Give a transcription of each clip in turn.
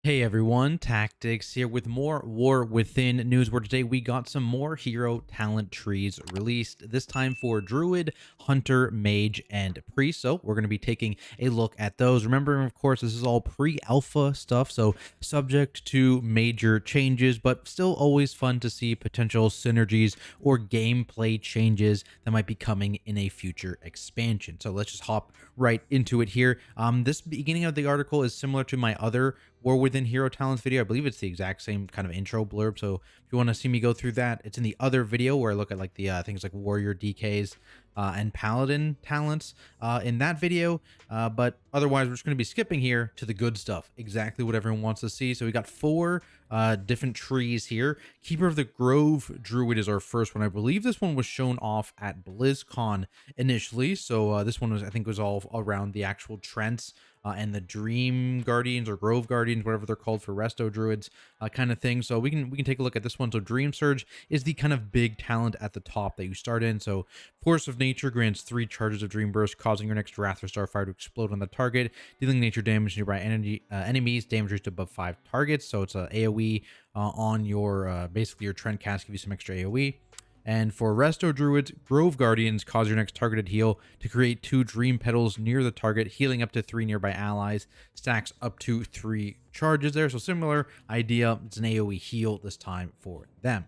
Hey everyone, Tactics here with more War Within news, where today we got some more hero talent trees released, this time for Druid, Hunter, Mage, and Priest. So we're going to be taking a look at those. Remembering, of course, this is all pre-alpha stuff, so subject to major changes, but still always fun to see potential synergies or gameplay changes that might be coming in a future expansion. So let's just hop right into it here. This beginning of the article is similar to my other War Within Hero Talents video. I believe it's the exact same kind of intro blurb. So if you want to see me go through that, it's in the other video where I look at like the things like Warrior DKs and Paladin talents in that video. But otherwise, we're just going to be skipping here to the good stuff, exactly what everyone wants to see. So we got four different trees here. Keeper of the Grove Druid is our first one. I believe this one was shown off at BlizzCon initially. So this one was, I think, was all around the actual Trents and the Dream Guardians or Grove Guardians, whatever they're called for Resto Druids, kind of thing. So we can take a look at this one. So Dream Surge is the kind of big talent at the top that you start in. So Force of Nature grants 3 charges of Dream Burst, causing your next Wrath or Starfire to explode on the target, dealing nature damage to nearby enemies, damage reached above 5 targets. So it's a AoE on your basically your Trent cast, give you some extra AoE. And for Resto Druids, Grove Guardians cause your next targeted heal to create 2 Dream Petals near the target, healing up to 3 nearby allies, stacks up to 3 charges there. So similar idea, it's an AoE heal this time for them.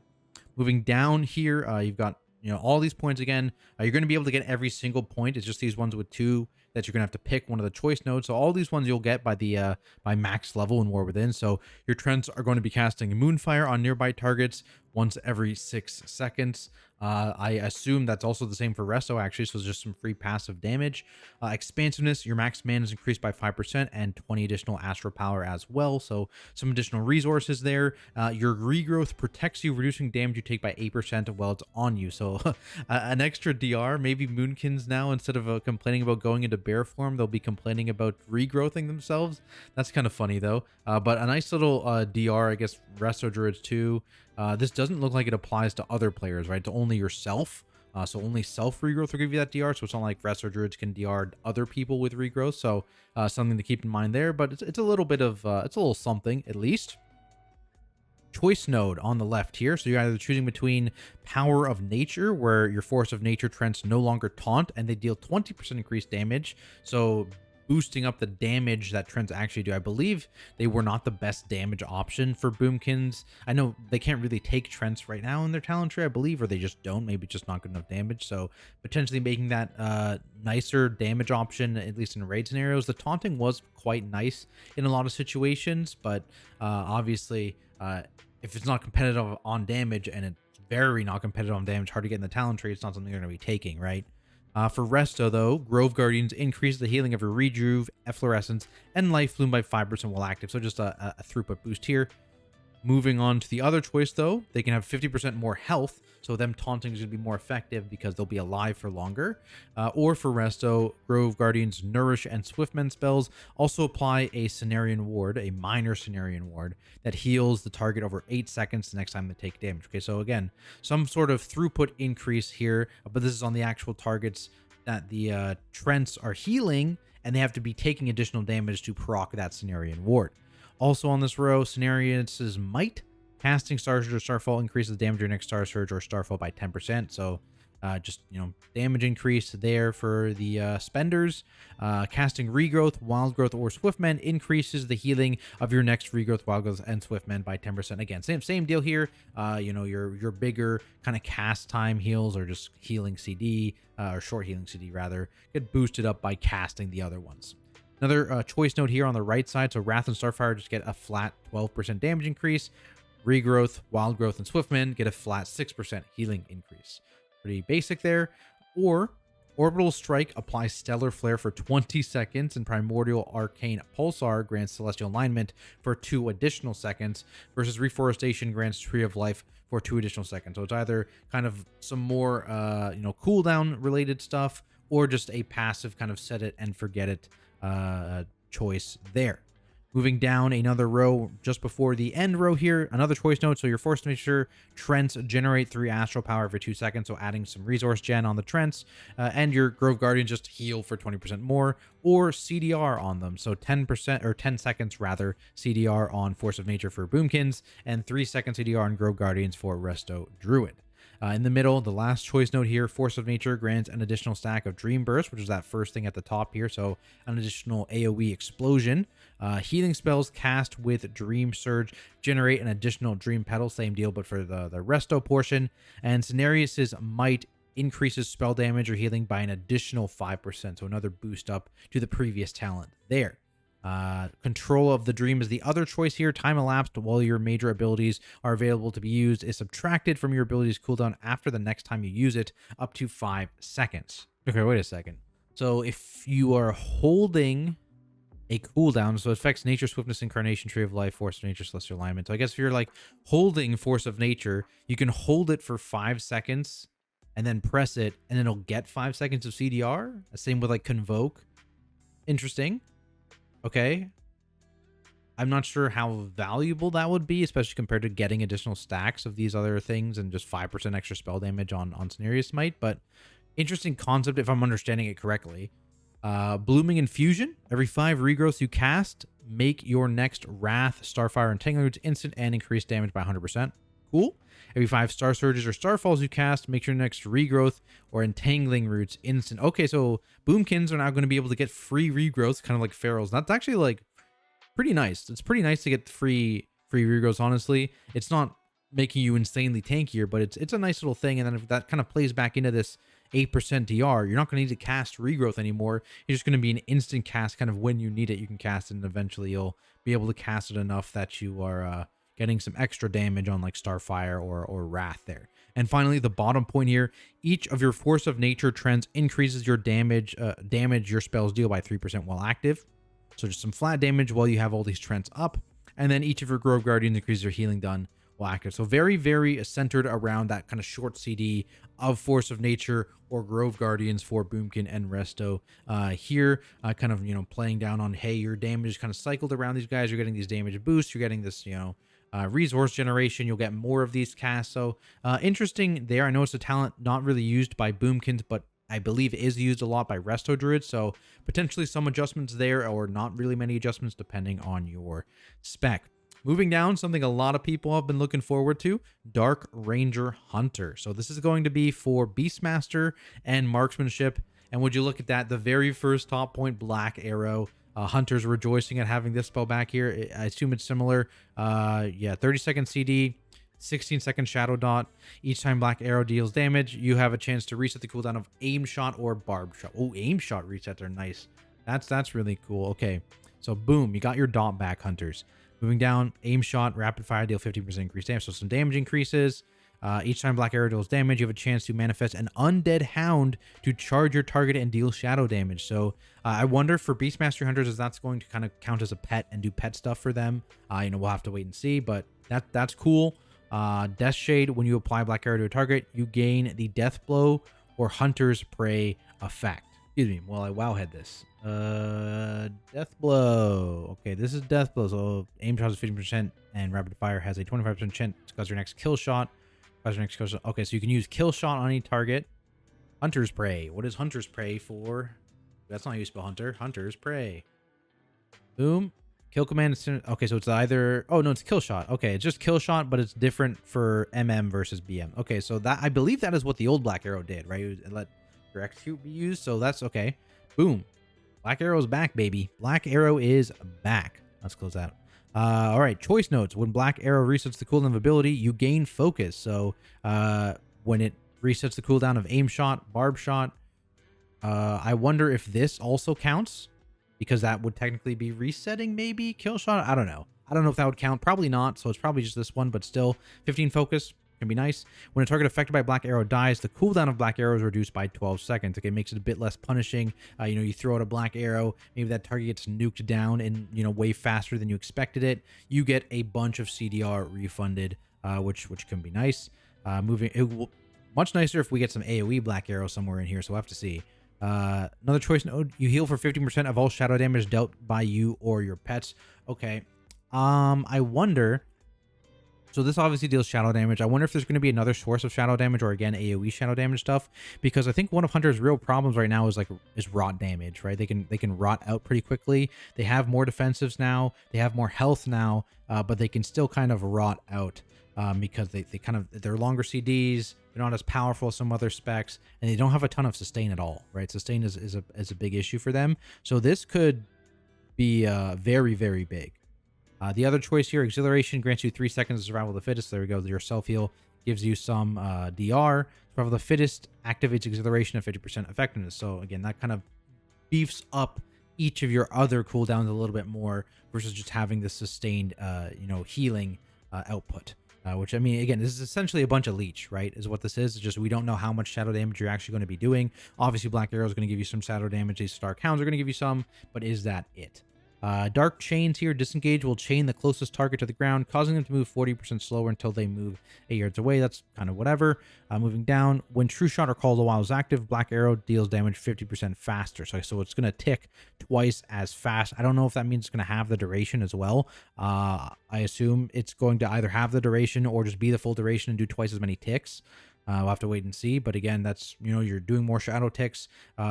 Moving down here, you've got all these points again. You're going to be able to get every single point. It's just these ones with 2 that you're going to have to pick one of the choice nodes. So all these ones you'll get by the by max level in War Within. So your Trents are going to be casting Moonfire on nearby targets once every 6 seconds. I assume that's also the same for Resto, actually, so it's just some free passive damage. Expansiveness, your max mana is increased by 5% and 20 additional Astral Power as well, so some additional resources there. Your Regrowth protects you, reducing damage you take by 8% while it's on you, so an extra DR. Maybe Moonkins now, instead of complaining about going into bear form, they'll be complaining about regrowthing themselves. That's kind of funny, though. But a nice little DR, I guess, Resto Druids too. This doesn't look like it applies to other players, right? To only yourself. So only self regrowth will give you that DR. So it's not like Resto Druids can DR other people with regrowth. So something to keep in mind there. But it's a little bit of it's a little something at least. Choice node on the left here. So you're either choosing between Power of Nature, where your Force of Nature Trents no longer taunt and they deal 20% increased damage. So boosting up the damage that Trents actually do. I believe they were not the best damage option for Boomkins. I know they can't really take Trents right now in their talent tree, I believe, or they just don't. Maybe just not good enough damage. So potentially making that nicer damage option, at least in raid scenarios. The taunting was quite nice in a lot of situations, but obviously if it's not competitive on damage, and it's very not competitive on damage, hard to get in the talent tree, it's not something you're going to be taking, right? For Resto, though, Grove Guardians increase the healing of your Rejuve, Efflorescence, and Life Bloom by 5% while active. So just a throughput boost here. Moving on to the other choice, though, they can have 50% more health, so them taunting is going to be more effective because they'll be alive for longer. Or for Resto, Grove Guardians Nourish and Swiftmend spells also apply a Cenarian Ward, a minor Cenarian Ward, that heals the target over 8 seconds the next time they take damage. Okay, so again, some sort of throughput increase here, but this is on the actual targets that the Trents are healing, and they have to be taking additional damage to proc that Cenarian Ward. Also on this row, Cenarius' Might. Casting Star Surge or Starfall increases damage of your next Star Surge or Starfall by 10%. So just, damage increase there for the spenders. Casting Regrowth, Wild Growth, or Swiftmend increases the healing of your next Regrowth, Wild Growth, and Swiftmend by 10%. Again, same deal here. Your bigger kind of cast time heals, or just healing CD, or short healing CD rather, get boosted up by casting the other ones. Another choice note here on the right side. So Wrath and Starfire just get a flat 12% damage increase. Regrowth, Wild Growth, and Swiftmend get a flat 6% healing increase. Pretty basic there. Or Orbital Strike applies Stellar Flare for 20 seconds, and Primordial Arcane Pulsar grants Celestial Alignment for 2 additional seconds, versus Reforestation grants Tree of Life for 2 additional seconds. So it's either kind of some more cooldown related stuff, or just a passive kind of set it and forget it choice there. Moving down another row just before the end row here, another choice note. So your Force of Nature Trents generate 3 astral power every 2 seconds. So adding some resource gen on the Trents, and your Grove Guardians just heal for 20% more, or CDR on them. So 10% or 10 seconds rather CDR on Force of Nature for Boomkins, and 3 seconds CDR on Grove Guardians for Resto Druid. In the middle, the last choice note here, Force of Nature grants an additional stack of Dream Burst, which is that first thing at the top here. So an additional AoE explosion. Healing spells cast with Dream Surge generate an additional Dream Petal, same deal, but for the Resto portion. And Cenarius's Might increases spell damage or healing by an additional 5%. So another boost up to the previous talent there. Control of the Dream is the other choice here. Time elapsed while your major abilities are available to be used is subtracted from your abilities cooldown after the next time you use it, up to 5 seconds. Okay, wait a second. So if you are holding a cooldown, so it affects Nature, Swiftness, Incarnation, Tree of Life, Force of Nature, Celestial Alignment. So I guess if you're like holding Force of Nature, you can hold it for 5 seconds and then press it, and it'll get 5 seconds of CDR. Same with like Convoke. Interesting. Okay. I'm not sure how valuable that would be, especially compared to getting additional stacks of these other things and just 5% extra spell damage on Cenarius Might, but interesting concept if I'm understanding it correctly. Blooming Infusion. Every 5 regrowths you cast, make your next Wrath, Starfire, and Tangling Roots instant and increase damage by 100%. Cool. Every 5 Star Surges or Starfalls you cast, make your next regrowth or Entangling Roots instant. Okay, so Boomkins are now going to be able to get free regrowths, kind of like Ferals. That's actually like pretty nice. It's pretty nice to get free regrowths, honestly. It's not making you insanely tankier, but it's a nice little thing. And then if that kind of plays back into this 8% DR, you're not going to need to cast regrowth anymore. You're just going to be an instant cast kind of when you need it. You can cast it, and eventually you'll be able to cast it enough that you are getting some extra damage on like Starfire or Wrath there. And finally, the bottom point here, each of your Force of Nature trends increases your damage your spells deal by 3% while active. So just some flat damage while you have all these trends up. And then each of your Grove Guardians increases your healing done while active. So very, very centered around that kind of short CD of Force of Nature or Grove Guardians for Boomkin and Resto. Here, kind of, playing down on, hey, your damage is kind of cycled around these guys. You're getting these damage boosts. You're getting this, resource generation. You'll get more of these casts. So interesting there. I know it's a talent not really used by Boomkins, but I believe is used a lot by Resto Druids. So potentially some adjustments there, or not really many adjustments depending on your spec. Moving down, something a lot of people have been looking forward to, Dark Ranger Hunter. So this is going to be for Beastmaster and Marksmanship. And would you look at that, the very first top point, Black Arrow. Hunter's rejoicing at having this spell back here. I assume it's similar. 30-second CD, 16-second Shadow Dot. Each time Black Arrow deals damage, you have a chance to reset the cooldown of Aim Shot or Barb Shot. Oh, Aim Shot resets are nice. That's really cool. Okay, so boom, you got your dot back, Hunters. Moving down, Aim Shot, Rapid Fire, deal 50% increased damage. So some damage increases. Each time Black Arrow deals damage, you have a chance to manifest an Undead Hound to charge your target and deal shadow damage. So I wonder for Beastmaster Hunters if that's going to kind of count as a pet and do pet stuff for them. We'll have to wait and see, but that's cool. Death Shade, when you apply Black Arrow to a target, you gain the Death Blow or Hunter's Prey effect. Excuse me, while I wowhead this. Death Blow. Okay, this is Death Blow. So Aim Shot is 50% and Rapid Fire has a 25% chance to cause your next kill shot. Okay, so you can use Kill Shot on any target. Hunter's Prey. What is Hunter's Prey for? That's not used by Hunter. Hunter's Prey. Boom. Kill command. Okay, so it's either... Oh, no, it's Kill Shot. Okay, it's just Kill Shot, but it's different for MM versus BM. Okay, so that I believe that is what the old Black Arrow did, right? It let your execute be used, so that's okay. Boom. Black Arrow's back, baby. Black Arrow is back. Let's close that. All right, choice notes. When Black Arrow resets the cooldown of ability, you gain focus. So when it resets the cooldown of Aim Shot, Barb Shot, I wonder if this also counts, because that would technically be resetting maybe Kill Shot. I don't know. I don't know if that would count. Probably not. So it's probably just this one, but still 15 focus can be nice. When a target affected by Black Arrow dies, the cooldown of Black Arrow is reduced by 12 seconds. Okay, it makes it a bit less punishing. You throw out a Black Arrow, maybe that target gets nuked down and way faster than you expected it. You get a bunch of CDR refunded, which can be nice. Much nicer if we get some AoE Black Arrow somewhere in here, so we'll have to see. Another choice node, you heal for 15% of all shadow damage dealt by you or your pets. Okay. I wonder. So this obviously deals shadow damage. I wonder if there's going to be another source of shadow damage, or again AoE shadow damage stuff, because I think one of Hunter's real problems right now is rot damage, right? They can rot out pretty quickly. They have more defensives now. They have more health now, but they can still kind of rot out because they're longer CDs. They're not as powerful as some other specs, and they don't have a ton of sustain at all, right? Sustain is a big issue for them. So this could be very, very big. The other choice here, Exhilaration, grants you 3 seconds of Survival of the Fittest. There we go. Your self-heal gives you some DR. Survival of the Fittest activates Exhilaration at 50% effectiveness. So again, that kind of beefs up each of your other cooldowns a little bit more versus just having the sustained, healing output. Which, I mean, again, this is essentially a bunch of leech, right? Is what this is. It's just we don't know how much shadow damage you're actually going to be doing. Obviously, Black Arrow is going to give you some shadow damage. These Stark Hounds are going to give you some, but is that it? Dark Chains here, disengage will chain the closest target to the ground, causing them to move 40% slower until they move 8 yards away. That's kind of whatever. Moving down, when True Shot or Call of the Wild is active, Black Arrow deals damage 50% faster. So it's going to tick twice as fast. I don't know if that means it's going to have the duration as well. I assume it's going to either have the duration or just be the full duration and do twice as many ticks. We'll have to wait and see. But again, that's, you're doing more shadow ticks,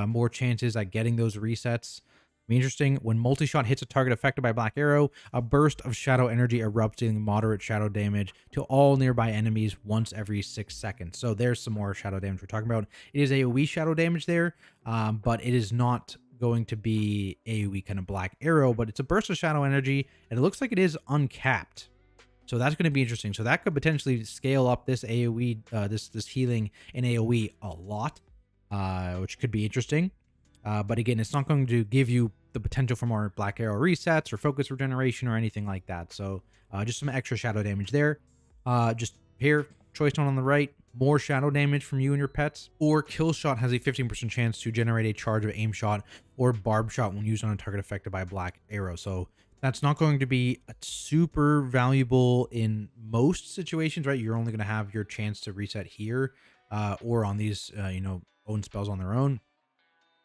more chances at getting those resets. Interesting. When multi-shot hits a target affected by Black Arrow, a burst of shadow energy erupts, dealing moderate shadow damage to all nearby enemies once every 6 seconds. So there's some more shadow damage we're talking about. It is AoE shadow damage there, but it is not going to be AoE kind of Black Arrow, but it's a burst of shadow energy, and it looks like it is uncapped. So that's going to be interesting. So that could potentially scale up this AoE, this healing in AoE a lot, which could be interesting. But again, it's not going to give you the potential for more Black Arrow resets or focus regeneration or anything like that. So just some extra shadow damage there. Just here, choice one on the right, more shadow damage from you and your pets. Or Kill Shot has a 15% chance to generate a charge of aim shot or barb shot when used on a target affected by Black Arrow. So that's not going to be super valuable in most situations, right? You're only going to have your chance to reset here or on these, own spells on their own,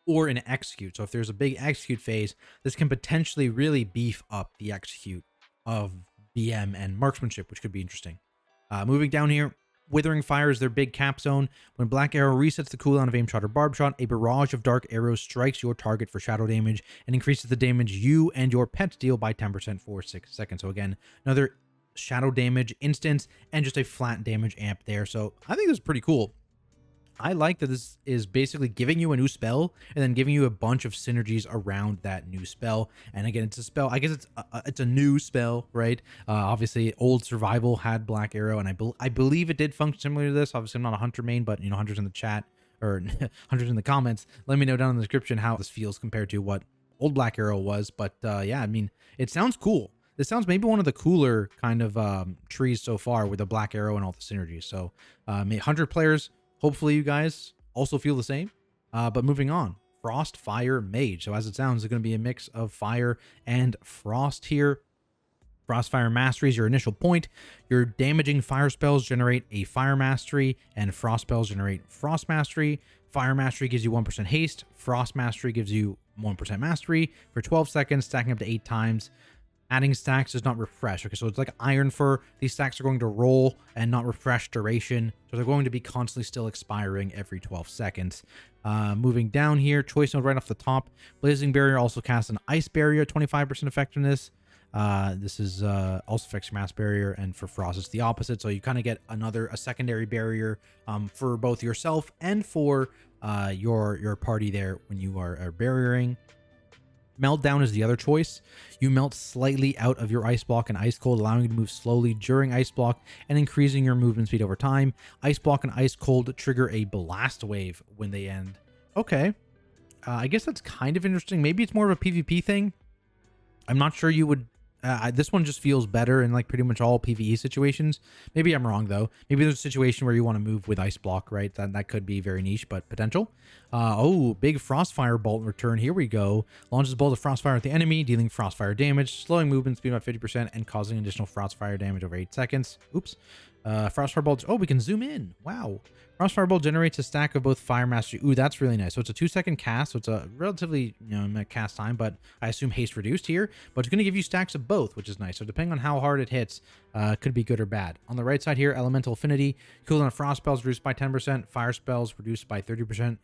or in execute. So if there's a big execute phase, this can potentially really beef up the execute of BM and marksmanship, which could be interesting. Moving down here, Withering Fire is their big cap zone. When Black Arrow resets the cooldown of aim shot or barb shot, a barrage of dark arrows strikes your target for shadow damage and increases the damage you and your pets deal by 10% for 6 seconds. So again, another shadow damage instance and just a flat damage amp there. So I think this is pretty cool. I like that this is basically giving you a new spell and then giving you a bunch of synergies around that new spell. And again, it's a spell. I guess it's a new spell, right? Obviously, old Survival had Black Arrow, and I believe it did function similar to this. Obviously, I'm not a Hunter main, but Hunters in the chat or Hunters in the comments, let me know down in the description how this feels compared to what old Black Arrow was. But yeah, I mean, it sounds cool. This sounds maybe one of the cooler kind of trees so far with the Black Arrow and all the synergies. So, Hunter players, hopefully you guys also feel the same. But moving on, Frostfire Mage. So as it sounds, it's going to be a mix of fire and frost here. Frostfire Mastery is your initial point. Your damaging fire spells generate a Fire Mastery, and frost spells generate Frost Mastery. Fire Mastery gives you 1% haste. Frost Mastery gives you 1% mastery for 12 seconds, stacking up to 8 times. Adding stacks does not refresh. Okay, so it's like Iron Fur. These stacks are going to roll and not refresh duration. So they're going to be constantly still expiring every 12 seconds. Moving down here, choice node right off the top. Blazing Barrier also casts an Ice Barrier, 25% effectiveness. This is also affects your Mass Barrier, and for Frost it's the opposite. So you kind of get a secondary barrier for both yourself and for your party there when you are barriering. Meltdown is the other choice. You melt slightly out of your Ice Block and Ice Cold, allowing you to move slowly during Ice Block and increasing your movement speed over time. Ice Block and Ice Cold trigger a blast wave when they end. Okay. I guess that's kind of interesting. Maybe it's more of a PvP thing. I'm not sure you would... this one just feels better in like pretty much all PvE situations. Maybe I'm wrong though. Maybe there's a situation where you want to move with Ice Block, right? That could be very niche, but potential. Oh, big Frostfire Bolt return. Here we go. Launches a bolt of Frostfire at the enemy, dealing Frostfire damage, slowing movement speed by 50% and causing additional Frostfire damage over 8 seconds. Oops. Frostfire Bolt. Oh, we can zoom in. Wow. Frostfire Bolt generates a stack of both Fire Mastery. Ooh, that's really nice. So it's a 2-second cast. So it's a relatively, cast time, but I assume haste reduced here. But it's going to give you stacks of both, which is nice. So depending on how hard it hits, could be good or bad. On the right side here, Elemental Affinity. Cooldown of Frost spells reduced by 10%. Fire spells reduced by 30%.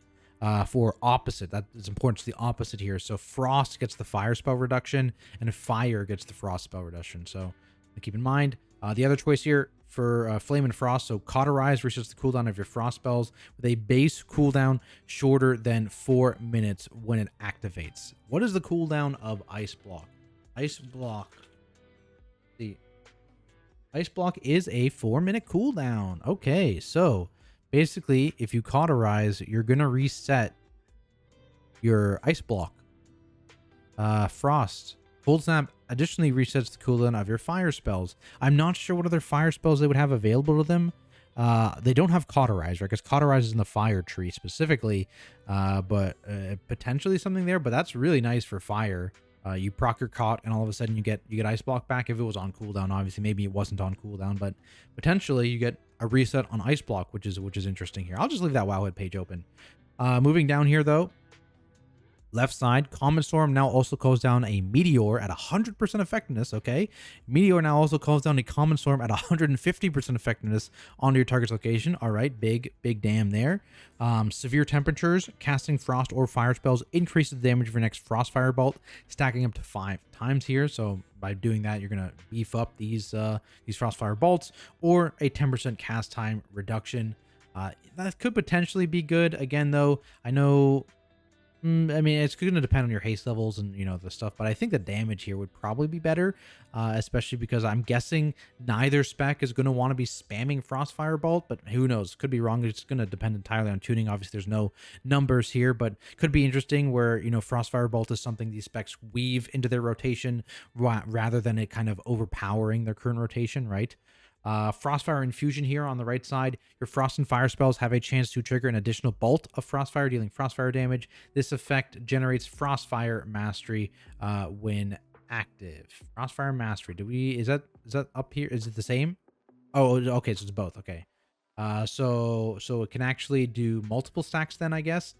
For opposite, that is important to the opposite here. So Frost gets the Fire spell reduction, and Fire gets the Frost spell reduction. So keep in mind. The other choice here for Flame and Frost, so Cauterize resets the cooldown of your Frost spells with a base cooldown shorter than 4 minutes when it activates. What is the cooldown of Ice Block? Ice Block. The Ice Block is a 4-minute cooldown. Okay, so basically, if you Cauterize, you're going to reset your Ice Block. Frost. Cold Snap additionally resets the cooldown of your fire spells. I'm not sure what other fire spells they would have available to them. They don't have Cauterize, right? Because Cauterize is in the fire tree specifically, but potentially something there. But that's really nice for fire. You proc your caught, and all of a sudden you get Ice Block back if it was on cooldown. Obviously, maybe it wasn't on cooldown, but potentially you get a reset on Ice Block, which is interesting here. I'll just leave that Wowhead page open. Moving down here though. Left side, Common Storm now also calls down a Meteor at 100% effectiveness, okay? Meteor now also calls down a Common Storm at 150% effectiveness onto your target's location. All right, big damn there. Severe Temperatures, casting Frost or Fire spells increases the damage of your next Frostfire Bolt, stacking up to 5 times here. So by doing that, you're going to beef up these Frostfire Bolts, or a 10% cast time reduction. That could potentially be good. Again, though, I know... I mean, it's going to depend on your haste levels and, the stuff, but I think the damage here would probably be better, especially because I'm guessing neither spec is going to want to be spamming Frostfire Bolt, but who knows? Could be wrong. It's going to depend entirely on tuning. Obviously, there's no numbers here, but could be interesting where, Frostfire Bolt is something these specs weave into their rotation rather than it kind of overpowering their current rotation, right? Frostfire Infusion here on the right side. Your Frost and Fire spells have a chance to trigger an additional bolt of Frostfire, dealing Frostfire damage. This effect generates Frostfire Mastery when active. Frostfire Mastery. Is that up here? Is it the same? Oh, okay, so it's both. Okay. So it can actually do multiple stacks then, I guess,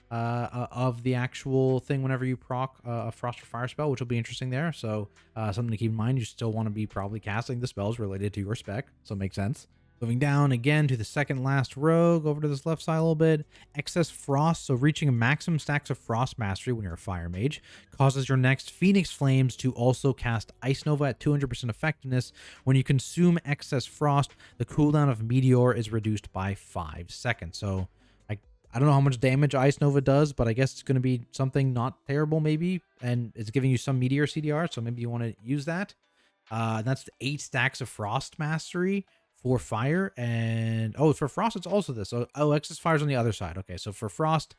of the actual thing whenever you proc a Frost or Fire spell, which will be interesting there. So something to keep in mind. You still want to be probably casting the spells related to your spec, so it makes sense. Moving down again to the second last rogue, over to this left side a little bit. Excess Frost, so reaching a maximum stacks of Frost Mastery when you're a Fire Mage causes your next Phoenix Flames to also cast Ice Nova at 200% effectiveness. When you consume excess Frost, the cooldown of Meteor is reduced by 5 seconds. So I don't know how much damage Ice Nova does, but I guess it's going to be something not terrible maybe, and it's giving you some Meteor CDR, so maybe you want to use that. That's 8 stacks of Frost Mastery for Fire, and for Frost it's also this. So excess Fire's on the other side. Okay, so for Frost,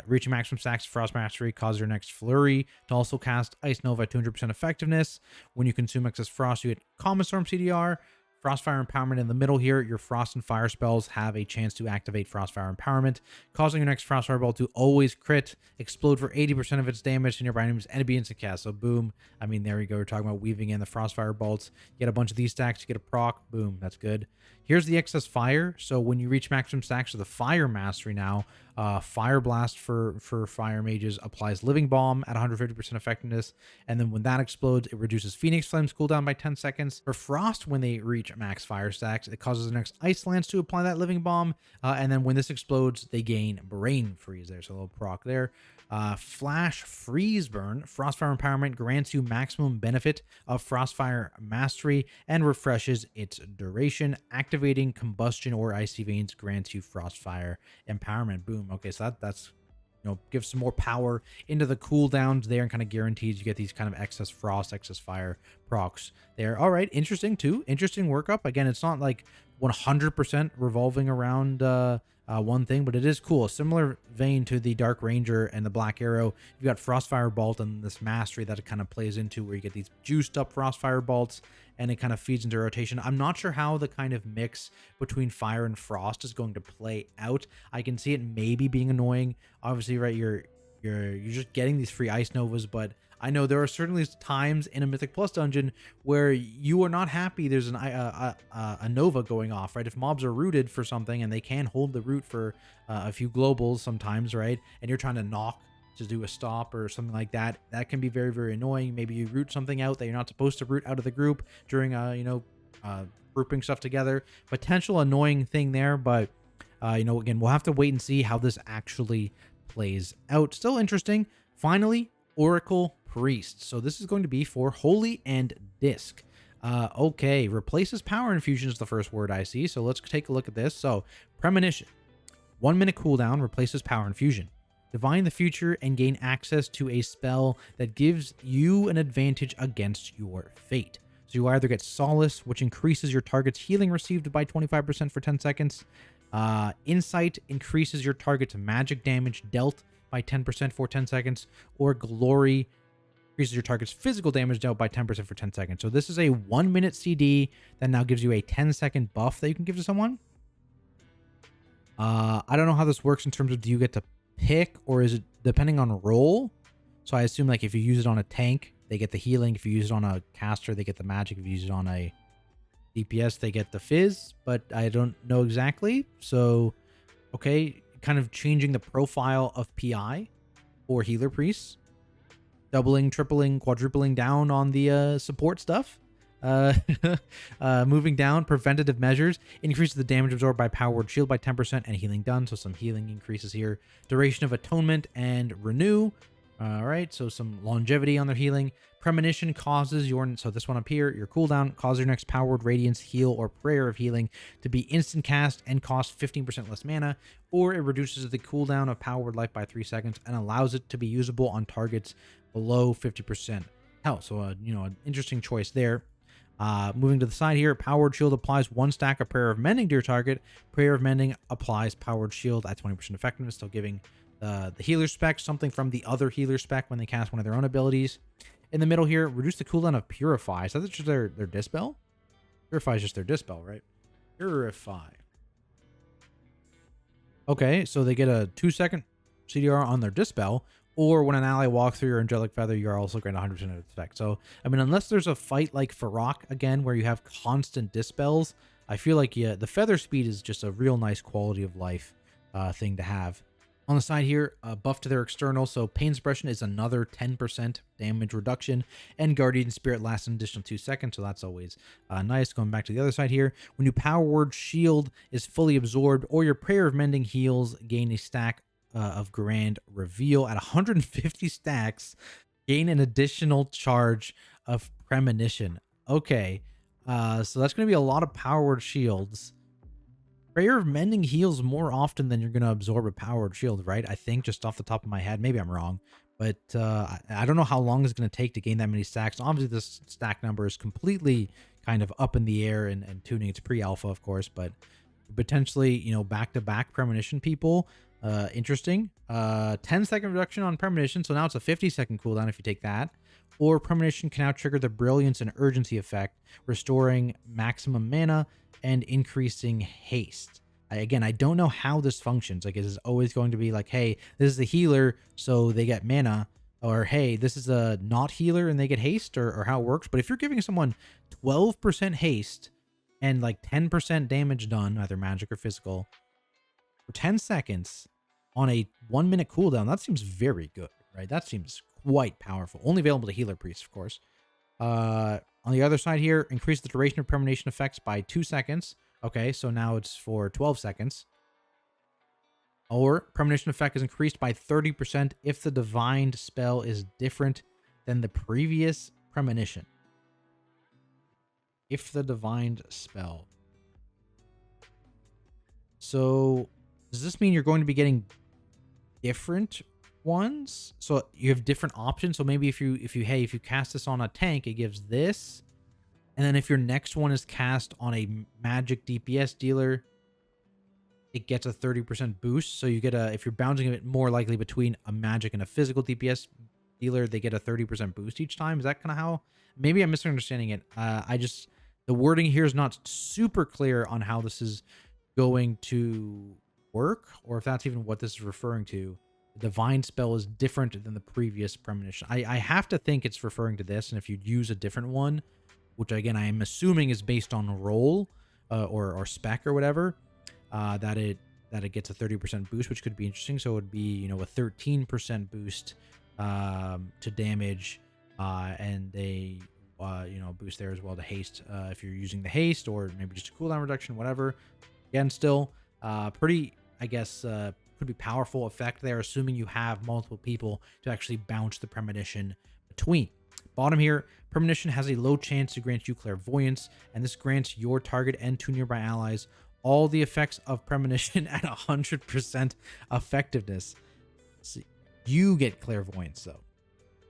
reaching maximum stacks of Frost Mastery causes your next Flurry to also cast Ice Nova at 200% effectiveness. When you consume excess Frost, you get Common Storm CDR. Frostfire Empowerment in the middle here. Your Frost and Fire spells have a chance to activate Frostfire Empowerment, causing your next Frostfire Bolt to always crit, explode for 80% of its damage to nearby enemies, and be instant cast. So boom. I mean, there we go. We're talking about weaving in the Frostfire Bolts. You get a bunch of these stacks, you get a proc. Boom. That's good. Here's the excess Fire. So when you reach maximum stacks of the Fire Mastery now, Fire Blast for Fire Mages applies Living Bomb at 150% effectiveness, and then when that explodes, it reduces Phoenix Flame's cooldown by 10 seconds. For Frost, when they reach max Fire stacks, it causes the next Ice Lance to apply that Living Bomb, and then when this explodes, they gain Brain Freeze there, so a little proc there. Flash Freeze Burn. Frostfire Empowerment grants you maximum benefit of Frostfire Mastery and refreshes its duration. Activating Combustion or Icy Veins grants you Frostfire Empowerment. Boom. Okay, so that's gives some more power into the cooldowns there, and kind of guarantees you get these kind of excess Frost, excess Fire procs there. All right, interesting too. Interesting workup. Again, it's not like 100% revolving around one thing, but it is cool. A similar vein to the Dark Ranger and the Black Arrow. You've got Frostfire Bolt and this Mastery that it kind of plays into, where you get these juiced up Frostfire Bolts, and it kind of feeds into rotation. I'm not sure how the kind of mix between Fire and Frost is going to play out. I can see it maybe being annoying. Obviously, right, you're just getting these free Ice Novas, but I know there are certainly times in a Mythic Plus dungeon where you are not happy there's a Nova going off, right? If mobs are rooted for something and they can hold the root for a few globals sometimes, right? And you're trying to knock to do a stop or something like that, that can be very, very annoying. Maybe you root something out that you're not supposed to root out of the group during grouping stuff together. Potential annoying thing there, but again, we'll have to wait and see how this actually plays out. Still interesting. Finally, Oracle Priest. So this is going to be for Holy and Disc. Okay, replaces Power Infusion is the first word I see. So let's take a look at this. So Premonition, 1 minute cooldown, replaces Power Infusion. Divine the future and gain access to a spell that gives you an advantage against your fate. So you either get Solace, which increases your target's healing received by 25% for 10 seconds. Insight increases your target's magic damage dealt by 10% for 10 seconds. Or Glory increases your target's physical damage dealt by 10% for 10 seconds. So this is a 1 minute CD that now gives you a 10-second buff that you can give to someone. I don't know how this works in terms of, do you get to pick, or is it depending on role? So I assume like if you use it on a tank, they get the healing. If you use it on a caster, they get the magic. If you use it on a DPS, they get the fizz, but I don't know exactly. So, okay, kind of changing the profile of PI for healer priests, doubling, tripling, quadrupling down on the support stuff. Moving down, preventative measures increases the damage absorbed by Power Word Shield by 10% and healing done. So some healing increases here. Duration of Atonement and Renew. All right, so some longevity on their healing. Premonition causes so this one up here, your cooldown causes your next Power Word, Radiance, Heal, or Prayer of Healing to be instant cast and cost 15% less mana, or it reduces the cooldown of Power Word life by 3 seconds and allows it to be usable on targets below 50% health. So, an interesting choice there. Moving to the side here, Powered Shield applies 1 stack of Prayer of Mending to your target. Prayer of Mending applies Powered Shield at 20% effectiveness, still giving the healer spec something from the other healer spec when they cast one of their own abilities. In the middle here, reduce the cooldown of Purify. So that's just their Dispel? Purify is just their Dispel, right? Purify. Okay, so they get a 2-second CDR on their Dispel, or when an ally walks through your Angelic Feather, you're also getting 100% of its effect. So, I mean, unless there's a fight like Farok, again, where you have constant Dispels, I feel like, yeah, the Feather Speed is just a real nice quality of life thing to have. On the side here, buff to their external, so Pain Suppression is another 10% damage reduction, and Guardian Spirit lasts an additional 2 seconds, so that's always nice. Going back to the other side here, when your Power Word Shield is fully absorbed, or your Prayer of Mending heals, gain a stack of Grand Reveal. At 150 stacks, gain an additional charge of Premonition. Okay, so that's going to be a lot of Power Word Shields. Prayer of Mending heals more often than you're going to absorb a Powered Shield, right? I think, just off the top of my head. Maybe I'm wrong. But I don't know how long it's going to take to gain that many stacks. Obviously, this stack number is completely kind of up in the air and tuning. It's pre-alpha, of course. But potentially, back-to-back Premonition people. Interesting. 10-second reduction on Premonition. So now it's a 50-second cooldown if you take that. Or Premonition can now trigger the Brilliance and Urgency effect, restoring maximum mana and increasing haste. Again, I don't know how this functions. Like, is it always going to be like, hey, this is the healer, so they get mana, or hey, this is a not healer and they get haste, or how it works? But if you're giving someone 12% haste and like 10% damage done, either magic or physical, for 10 seconds on a 1 minute cooldown, that seems very good, right? That seems quite powerful. Only available to healer priests, of course. On the other side here, increase the duration of Premonition effects by 2 seconds. Okay, so now it's for 12 seconds. Or Premonition effect is increased by 30% if the divined spell is different than the previous Premonition. If the divined spell. So does this mean you're going to be getting different ones? So you have different options. So maybe if you cast this on a tank, it gives this, and then if your next one is cast on a magic DPS dealer, it gets a 30% boost. So you get if you're bouncing it more likely between a magic and a physical DPS dealer, they get a 30% boost each time. Is that kind of how? Maybe I'm misunderstanding it. The wording here is not super clear on how this is going to work, or if that's even what this is referring to. The divine spell is different than the previous premonition. I have to think it's referring to this, and if you'd use a different one, which again I am assuming is based on roll or spec or whatever, that it gets a 30% boost, which could be interesting. So it would be, you know, a 13% boost to damage, and a you know, boost there as well to haste if you're using the haste, or maybe just a cooldown reduction, whatever. Again, still pretty, I guess, pretty powerful effect there, assuming you have multiple people to actually bounce the premonition between. Bottom here, premonition has a low chance to grant you clairvoyance, and this grants your target and 2 nearby allies all the effects of premonition at 100% effectiveness. So you get clairvoyance though,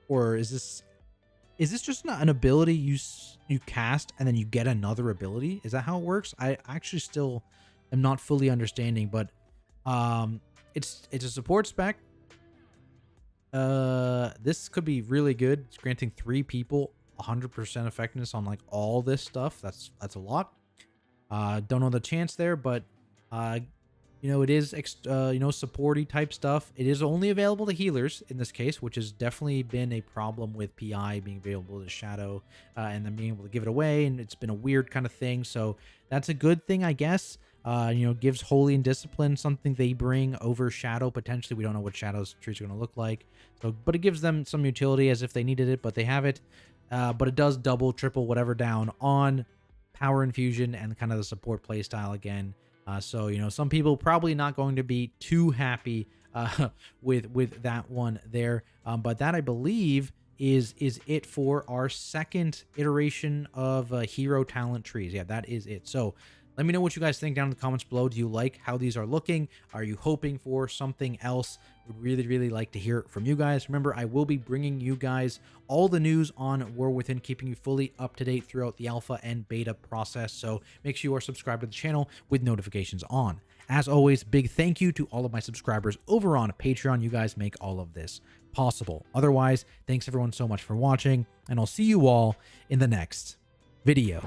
or is this just not an ability you cast and then you get another ability? Is that how it works? I actually still am not fully understanding, but it's a support spec. This could be really good. It's granting 3 people 100% effectiveness on like all this stuff. That's a lot. Don't know the chance there, but you know, it is you know, supporty type stuff. It is only available to healers in this case, which has definitely been a problem with PI being available to Shadow and then being able to give it away, and it's been a weird kind of thing. So that's a good thing, I guess. You know, gives Holy and Discipline something they bring over Shadow potentially. We don't know what Shadow's trees are going to look like, so but it gives them some utility as if they needed it, but they have it. But it does double, triple, whatever down on power infusion and kind of the support playstyle again. So, you know, some people probably not going to be too happy with that one there. But that, I believe, is it for our second iteration of hero talent trees. Yeah, that is it. So let me know what you guys think down in the comments below. Do you like how these are looking? Are you hoping for something else? Would really like to hear it from you guys. Remember, I will be bringing you guys all the news on War Within, keeping you fully up to date throughout the alpha and beta process. So make sure you are subscribed to the channel with notifications on. As always, big thank you to all of my subscribers over on Patreon. You guys make all of this possible. Otherwise, thanks everyone so much for watching, and I'll see you all in the next video.